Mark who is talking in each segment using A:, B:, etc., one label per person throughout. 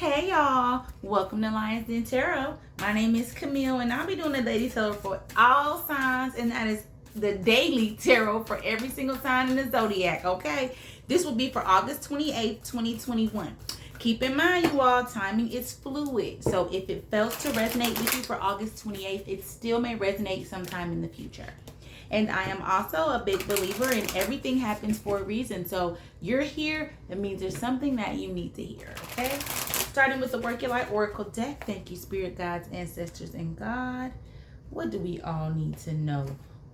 A: Hey y'all, welcome to Lions Den Tarot. My name is Camille and I'll be doing the daily tarot for all signs, and that is the daily tarot for every single sign in the zodiac, okay? This will be for August 28th, 2021. Keep in mind, you all, timing is fluid. So if it fails to resonate with you for August 28th, it still may resonate sometime in the future. And I am also a big believer in everything happens for a reason. So you're here, that means there's something that you need to hear, okay? Starting with the Work Your Light Oracle deck. Thank you, Spirit Guides, Ancestors, and God. What do we all need to know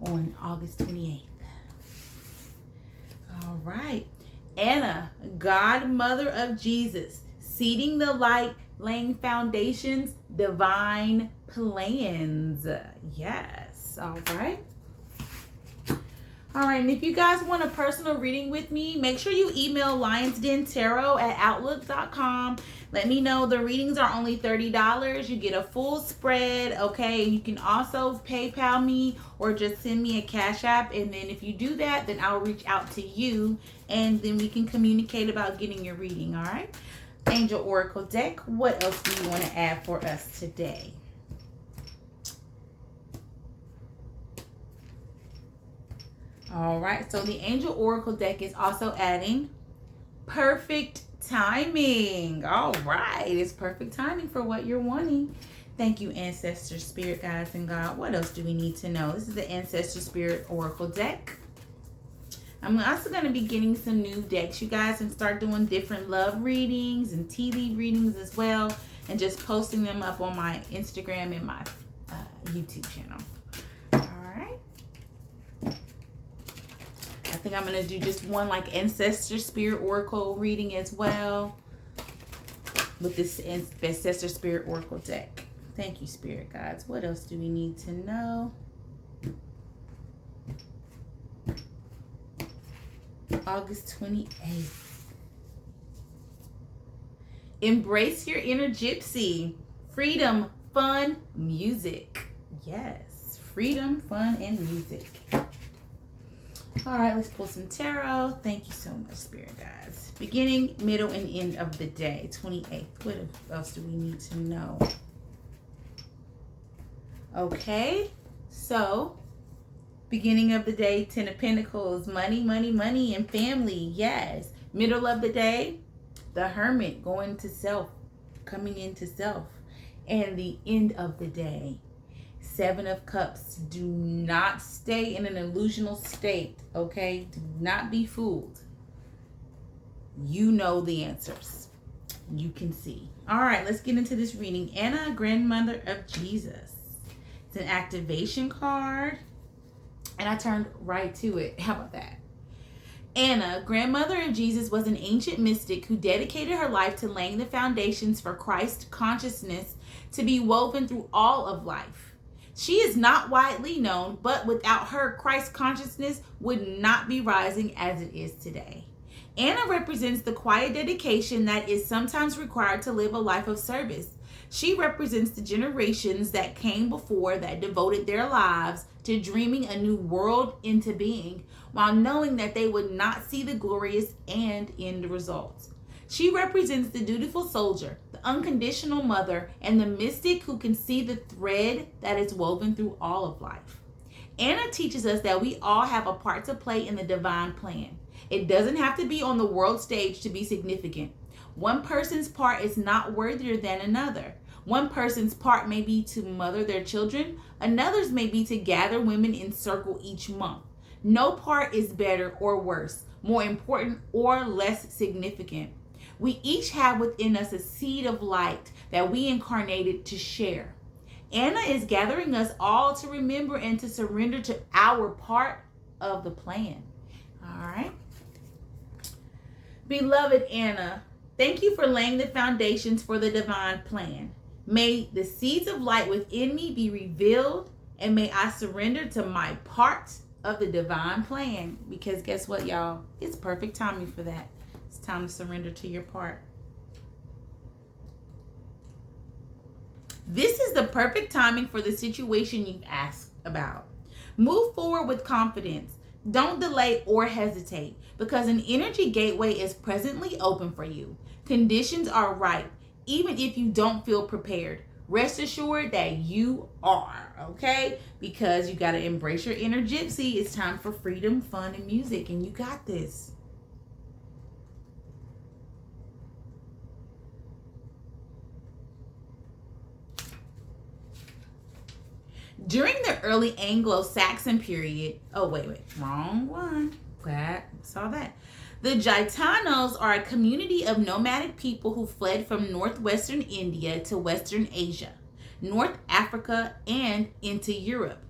A: on August 28th? All right. Anna, godmother of Jesus, seeding the light, laying foundations, divine plans. Yes. All right. All right, and if you guys want a personal reading with me, make sure you email lionsdentarot@outlook.com. Let me know. The readings are only $30. You get a full spread, okay? You can also PayPal me or just send me a cash app. And then if you do that, then I'll reach out to you and then we can communicate about getting your reading, all right? Angel Oracle deck, what else do you want to add for us today? All right, so the Angel Oracle deck is also adding perfect timing. All right, it's perfect timing for what you're wanting. Thank you, Ancestors, Spirit Guides, and God. What else do we need to know? This is the Ancestor Spirit Oracle deck. I'm also going to be getting some new decks, you guys, and start doing different love readings and tea leaf readings as well, and just posting them up on my Instagram and my YouTube channel. I think I'm going to do just one like Ancestor Spirit Oracle reading as well with this Ancestor Spirit Oracle deck. Thank you, Spirit Guides. What else do we need to know? August 28th. Embrace your inner gypsy. Freedom, fun, music. Yes, freedom, fun, and music. All right, let's pull some tarot. Thank you so much, Spirit Guides. Beginning, middle, and end of the day, 28th. What else do we need to know? Okay, so beginning of the day, 10 of Pentacles, money, money, money, and family. Yes. Middle of the day, the Hermit, going to self, coming into self. And the end of the day, 7 of Cups. Do not stay in an illusional state, okay? Do not be fooled. You know the answers. You can see. All right, let's get into this reading. Anna, grandmother of Jesus. It's an activation card. And I turned right to it. How about that? Anna, grandmother of Jesus, was an ancient mystic who dedicated her life to laying the foundations for Christ consciousness to be woven through all of life. She is not widely known, but without her, Christ consciousness would not be rising as it is today. Anna represents the quiet dedication that is sometimes required to live a life of service. She represents the generations that came before that devoted their lives to dreaming a new world into being, while knowing that they would not see the glorious and end results. She represents the dutiful soldier, the unconditional mother, and the mystic who can see the thread that is woven through all of life. Anna teaches us that we all have a part to play in the divine plan. It doesn't have to be on the world stage to be significant. One person's part is not worthier than another. One person's part may be to mother their children. Another's may be to gather women in circle each month. No part is better or worse, more important or less significant. We each have within us a seed of light that we incarnated to share. Anna is gathering us all to remember and to surrender to our part of the plan. All right. Beloved Anna, thank you for laying the foundations for the divine plan. May the seeds of light within me be revealed, and may I surrender to my part of the divine plan. Because guess what, y'all? It's perfect timing for that. It's time to surrender to your part. This is the perfect timing for the situation you've asked about. Move forward with confidence. Don't delay or hesitate, because an energy gateway is presently open for you. Conditions are right. even if you don't feel prepared. Rest assured that you are, okay? Because you got to embrace your inner gypsy. It's time for freedom, fun, and music, and you got this. During the early Anglo-Saxon period, wrong one. Glad saw that. The Gitanos are a community of nomadic people who fled from northwestern India to Western Asia, North Africa, and into Europe.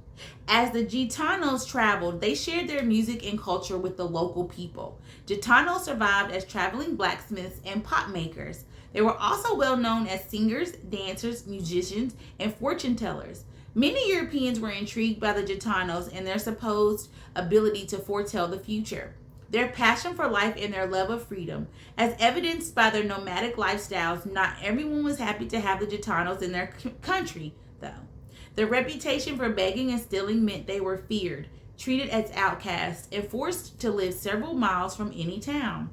A: As the Gitanos traveled, they shared their music and culture with the local people. Gitanos survived as traveling blacksmiths and pot makers. They were also well known as singers, dancers, musicians, and fortune tellers. Many Europeans were intrigued by the Gitanos and their supposed ability to foretell the future. Their passion for life and their love of freedom, as evidenced by their nomadic lifestyles, not everyone was happy to have the Gitanos in their country, though. Their reputation for begging and stealing meant they were feared, treated as outcasts, and forced to live several miles from any town.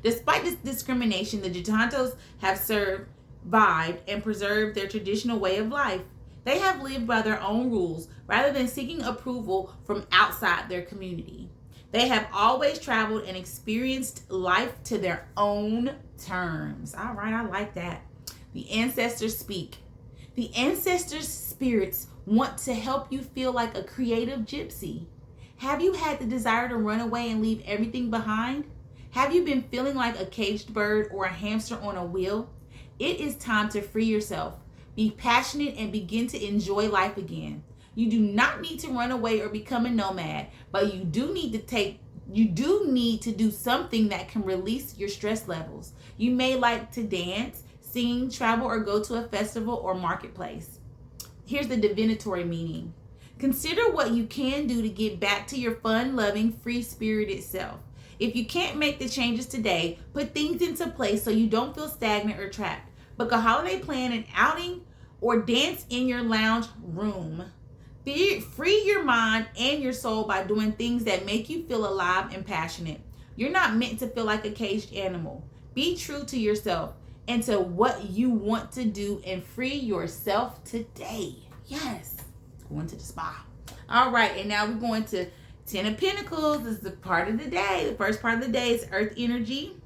A: Despite this discrimination, the Gitanos have survived and preserved their traditional way of life. They have lived by their own rules rather than seeking approval from outside their community. They have always traveled and experienced life to their own terms. All right, I like that. The ancestors speak. The ancestors' spirits want to help you feel like a creative gypsy. Have you had the desire to run away and leave everything behind? Have you been feeling like a caged bird or a hamster on a wheel? It is time to free yourself. Be passionate and begin to enjoy life again. You do not need to run away or become a nomad, but you do need to do something that can release your stress levels. You may like to dance, sing, travel, or go to a festival or marketplace. Here's the divinatory meaning. Consider what you can do to get back to your fun-loving, free-spirited self. If you can't make the changes today, put things into place so you don't feel stagnant or trapped. Book a holiday plan, an outing, or dance in your lounge room. Free your mind and your soul by doing things that make you feel alive and passionate. You're not meant to feel like a caged animal. Be true to yourself and to what you want to do and free yourself today. Yes. Going to the spa. All right, and now we're going to 10 of Pentacles. This is the part of the day. The first part of the day is Earth energy.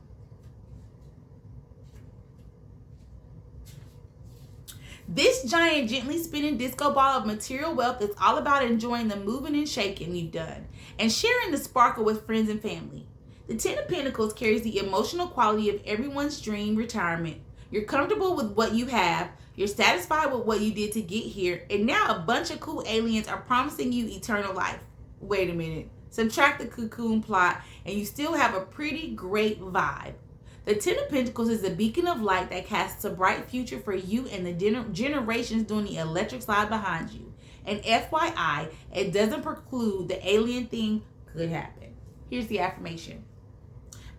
A: This giant, gently spinning disco ball of material wealth is all about enjoying the moving and shaking you've done and sharing the sparkle with friends and family. The 10 of Pentacles carries the emotional quality of everyone's dream retirement. You're comfortable with what you have, you're satisfied with what you did to get here, and now a bunch of cool aliens are promising you eternal life. Wait a minute. Subtract the cocoon plot, and you still have a pretty great vibe. The 10 of Pentacles is a beacon of light that casts a bright future for you and the generations doing the electric slide behind you. And FYI, it doesn't preclude the alien thing could happen. Here's the affirmation.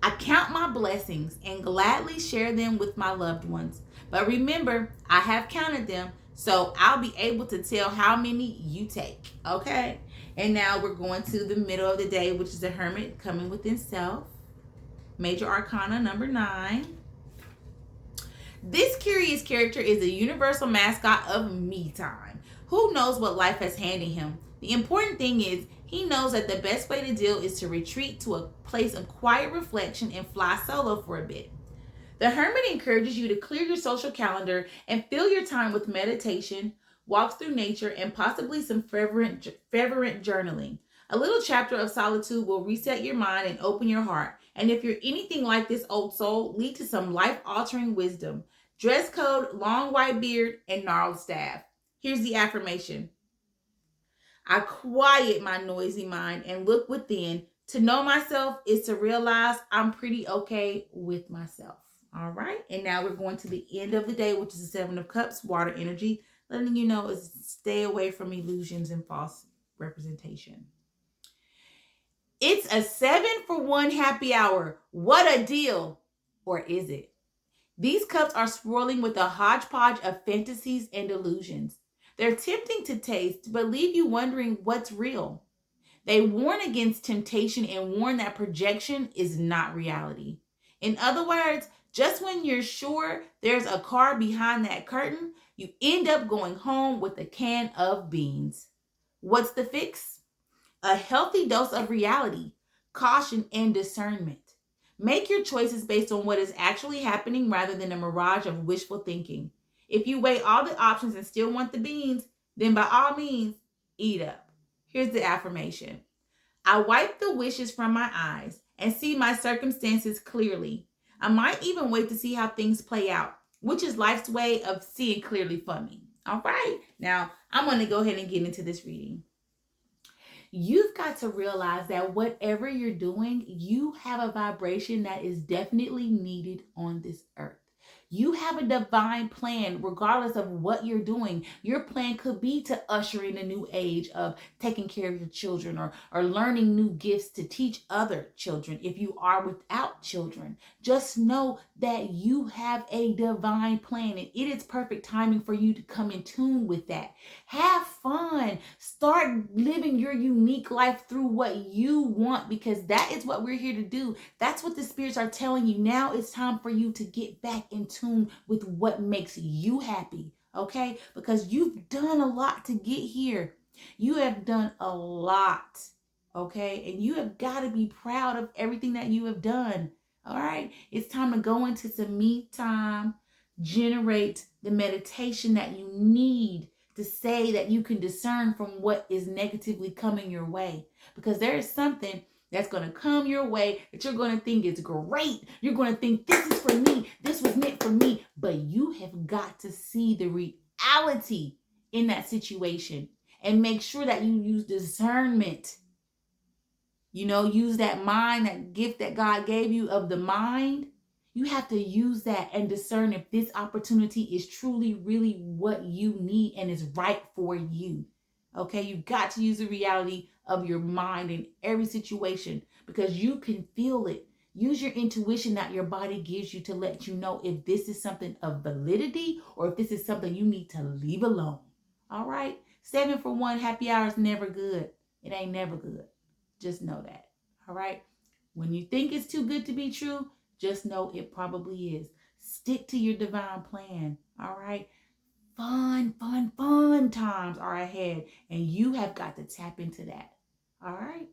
A: I count my blessings and gladly share them with my loved ones. But remember, I have counted them, so I'll be able to tell how many you take. Okay? And now we're going to the middle of the day, which is the Hermit coming within self. Major Arcana number 9. This curious character is a universal mascot of me time. Who knows what life has handed him? The important thing is he knows that the best way to deal is to retreat to a place of quiet reflection and fly solo for a bit. The Hermit encourages you to clear your social calendar and fill your time with meditation, walks through nature, and possibly some fervent journaling. A little chapter of solitude will reset your mind and open your heart. And if you're anything like this old soul, lead to some life-altering wisdom. Dress code, long white beard, and gnarled staff. Here's the affirmation. I quiet my noisy mind and look within. To know myself is to realize I'm pretty okay with myself. All right. And now we're going to the end of the day, which is the 7 of Cups, water energy. Letting you know is stay away from illusions and false representation. It's a 7-for-1 happy hour. What a deal. Or is it? These cups are swirling with a hodgepodge of fantasies and illusions. They're tempting to taste, but leave you wondering what's real. They warn against temptation and warn that projection is not reality. In other words, Just when you're sure there's a car behind that curtain, you end up going home with a can of beans. What's the fix? A healthy dose of reality, caution, and discernment. Make your choices based on what is actually happening rather than a mirage of wishful thinking. If you weigh all the options and still want the beans, then by all means, eat up. Here's the affirmation: I wipe the wishes from my eyes and see my circumstances clearly. I might even wait to see how things play out, which is life's way of seeing clearly for me. All right, now I'm going to go ahead and get into this reading. You've got to realize that whatever you're doing, you have a vibration that is definitely needed on this earth. You have a divine plan, regardless of what you're doing. Your plan could be to usher in a new age of taking care of your children, or learning new gifts to teach other children if you are without children. Just know that you have a divine plan, and it is perfect timing for you to come in tune with that. Have fun. Start living your unique life through what you want, because that is what we're here to do. That's what the spirits are telling you. Now it's time for you to get back in tune with what makes you happy, okay? Because you've done a lot to get here. You have done a lot, okay? And you have got to be proud of everything that you have done, all right? It's time to go into some me time, generate the meditation that you need to say that you can discern from what is negatively coming your way. Because there is something that's going to come your way that you're going to think is great. You're going to think, this is for me. This was meant for me. But you have got to see the reality in that situation and make sure that you use discernment. Use that mind, that gift that God gave you of the mind. You have to use that and discern if this opportunity is truly, really what you need and is right for you. Okay, you've got to use the reality of your mind in every situation, because you can feel it. Use your intuition that your body gives you to let you know if this is something of validity or if this is something you need to leave alone. All right, 7 for 1 happy hour is never good. It ain't never good. Just know that. All right, when you think it's too good to be true, just know it probably is. Stick to your divine plan. All right. Fun times are ahead, and you have got to tap into that. All right.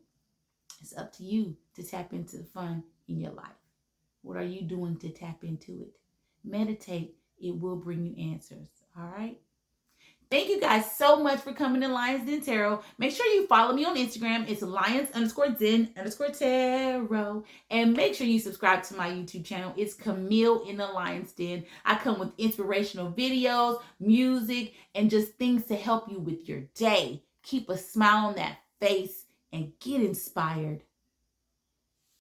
A: It's up to you to tap into the fun in your life. What are you doing to tap into it? Meditate. It will bring you answers. All right. Thank you guys so much for coming to Lions Den Tarot. Make sure you follow me on Instagram. It's Lions_Den_Tarot. And make sure you subscribe to my YouTube channel. It's Camille in the Lions Den. I come with inspirational videos, music, and just things to help you with your day. Keep a smile on that face and get inspired.